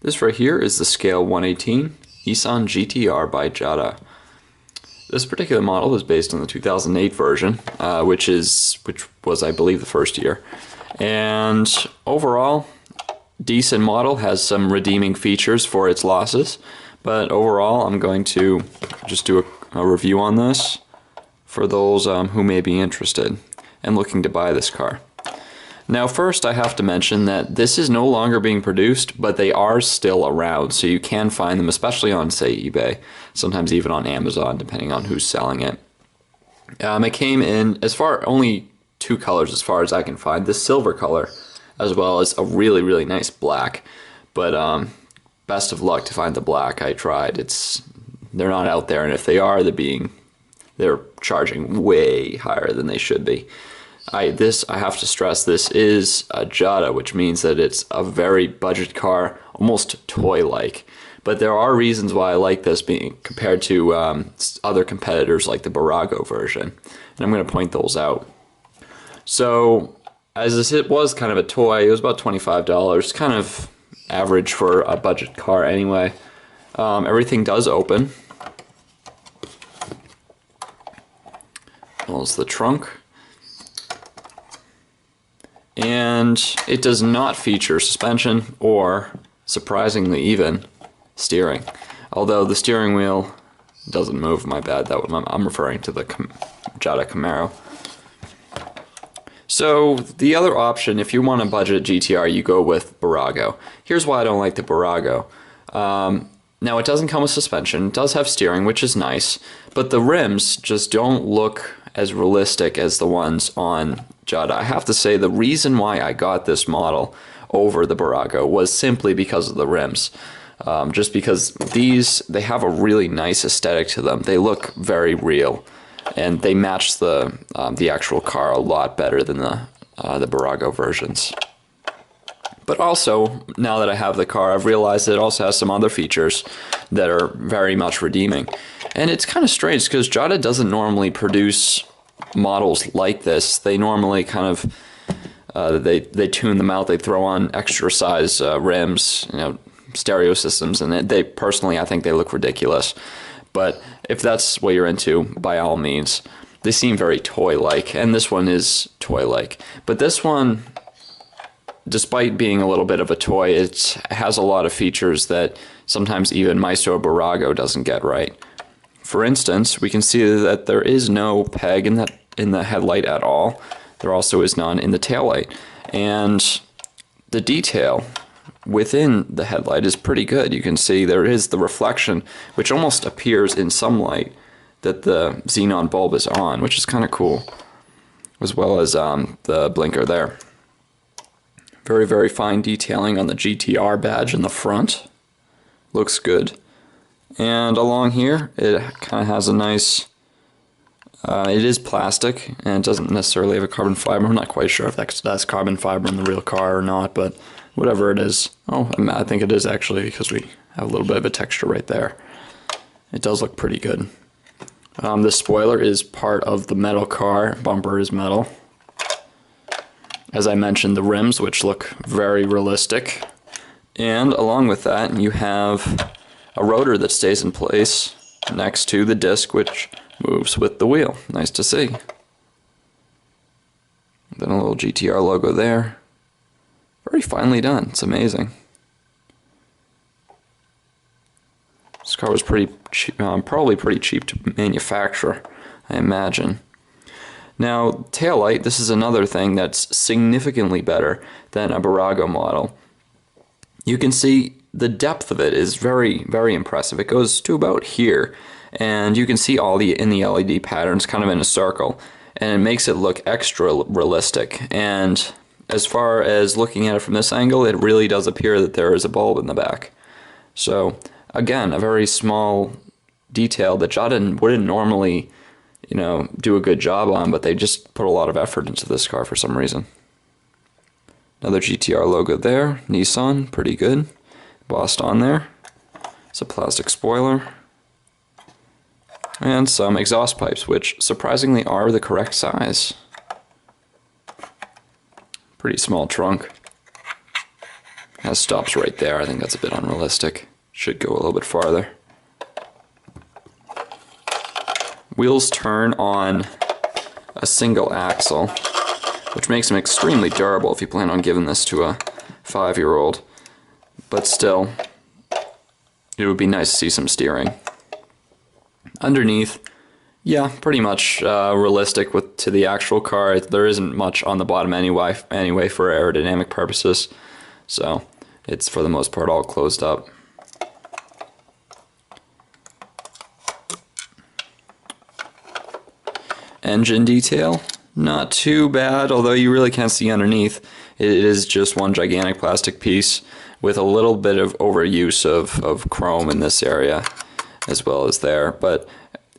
This right here is the scale 118 Nissan GTR by Jada. This particular model is based on the 2008 version, which was, I believe, the first year. And overall, decent model, has some redeeming features for its losses. But overall, I'm going to just do a review on this for those who may be interested and looking to buy this car. Now first I have to mention that this is no longer being produced, but they are still around, so you can find them, especially on, say, eBay, sometimes even on Amazon, depending on who's selling it. It came in, only two colors as far as I can find, the silver color, as well as a really, really nice black. But best of luck to find the black. I tried. They're not out there, and if they are, they're charging way higher than they should be. I have to stress, this is a Jada, which means that it's a very budget car, almost toy-like. But there are reasons why I like this being compared to other competitors like the Barago version, and I'm going to point those out. So, as it was kind of a toy, it was about $25, kind of average for a budget car anyway. Everything does open. There's the trunk. And it does not feature suspension or, surprisingly even, steering. Although the steering wheel doesn't move, my bad. I'm referring to the Jada Camaro. So the other option, if you want a budget GTR, you go with Barago. Here's why I don't like the Barago. Now it doesn't come with suspension, it does have steering, which is nice, but the rims just don't look as realistic as the ones on Jada. I have to say the reason why I got this model over the Barago was simply because of the rims. Just because they have a really nice aesthetic to them. They look very real, and they match the actual car a lot better than the Barago versions. But also, now that I have the car, I've realized it also has some other features that are very much redeeming. And it's kind of strange because Jada doesn't normally produce models like this. They normally kind of they tune them out. They throw on extra size rims, stereo systems, and I think they look ridiculous. But if that's what you're into, by all means. They seem very toy-like, and this one is toy-like. But this one, despite being a little bit of a toy, it has a lot of features that sometimes even Maestro Barago doesn't get right. For instance, we can see that there is no peg in the headlight at all. There also is none in the taillight. And the detail within the headlight is pretty good. You can see there is the reflection, which almost appears in some light that the xenon bulb is on, which is kind of cool, as well as the blinker there. Very, very fine detailing on the GTR badge in the front. Looks good. And along here, it kind of has a nice, it is plastic, and it doesn't necessarily have a carbon fiber. I'm not quite sure if that's carbon fiber in the real car or not, but whatever it is. Oh, I think it is actually, because we have a little bit of a texture right there. It does look pretty good. The spoiler is part of the metal car. Bumper is metal. As I mentioned, the rims, which look very realistic. And along with that, you have a rotor that stays in place next to the disc, which moves with the wheel. Nice to see. Then a little GTR logo there. Very finely done. It's amazing. This car was pretty cheap, probably pretty cheap to manufacture, I imagine. Now, taillight, this is another thing that's significantly better than a Barago model. You can see the depth of it is very, very impressive. It goes to about here, and you can see all in the LED patterns kind of in a circle, and it makes it look extra realistic. And as far as looking at it from this angle, it really does appear that there is a bulb in the back. So, again, a very small detail that Jada wouldn't normally, do a good job on, but they just put a lot of effort into this car for some reason. Another GTR logo there, Nissan, pretty good. Embossed on there. It's a plastic spoiler. And some exhaust pipes, which surprisingly are the correct size. Pretty small trunk. Kind of stops right there. I think that's a bit unrealistic. Should go a little bit farther. Wheels turn on a single axle, which makes them extremely durable if you plan on giving this to a 5-year-old. But still, it would be nice to see some steering. Underneath, yeah, pretty much realistic to the actual car. There isn't much on the bottom anyway for aerodynamic purposes. So it's for the most part all closed up. Engine detail, not too bad, although you really can't see underneath. It is just one gigantic plastic piece with a little bit of overuse of chrome in this area as well as there, but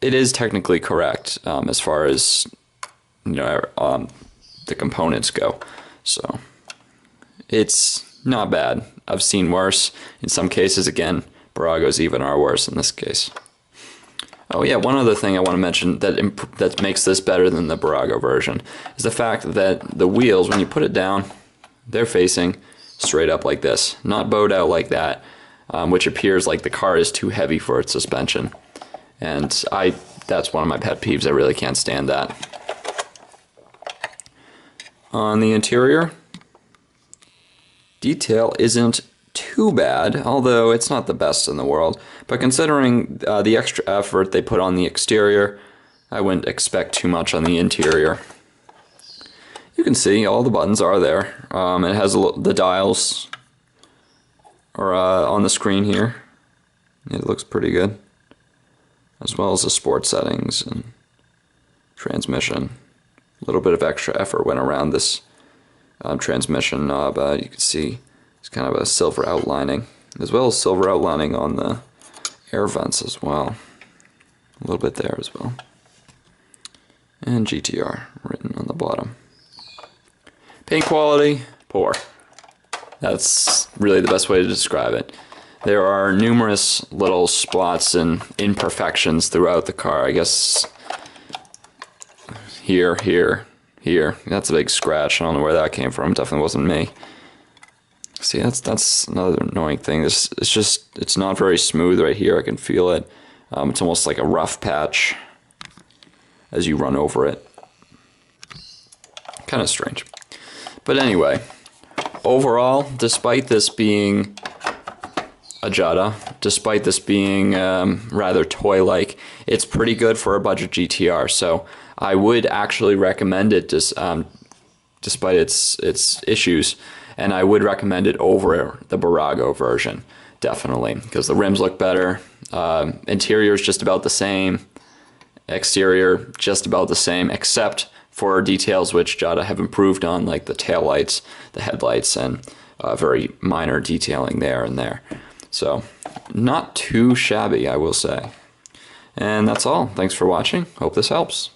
it is technically correct as far as the components go. So it's not bad. I've seen worse. In some cases, again, Baragos even are worse in this case. Oh yeah, one other thing I want to mention that makes this better than the Barago version is the fact that the wheels, when you put it down, they're facing straight up like this, not bowed out like that, which appears like the car is too heavy for its suspension. And that's one of my pet peeves. I really can't stand that. On the interior, detail isn't too bad, although it's not the best in the world. But considering the extra effort they put on the exterior, I wouldn't expect too much on the interior. You can see all the buttons are there. It has the dials are on the screen here. It looks pretty good, as well as the sports settings and transmission. A little bit of extra effort went around this transmission knob. You can see it's kind of a silver outlining, as well as silver outlining on the air vents as well. A little bit there as well. And GTR written on the bottom. Paint quality, poor. That's really the best way to describe it. There are numerous little spots and imperfections throughout the car. I guess here. That's a big scratch. I don't know where that came from. Definitely wasn't me. See, that's another annoying thing. It's not very smooth right here. I can feel it. It's almost like a rough patch as you run over it. Kind of strange. But anyway, overall, despite this being a Jetta, despite this being rather toy-like, it's pretty good for a budget GTR. So I would actually recommend it, despite its issues, and I would recommend it over the Barago version, definitely, because the rims look better, interior is just about the same, exterior just about the same, except for details which Jetta have improved on, like the taillights, the headlights, and very minor detailing there and there. So, not too shabby, I will say. And that's all. Thanks for watching. Hope this helps.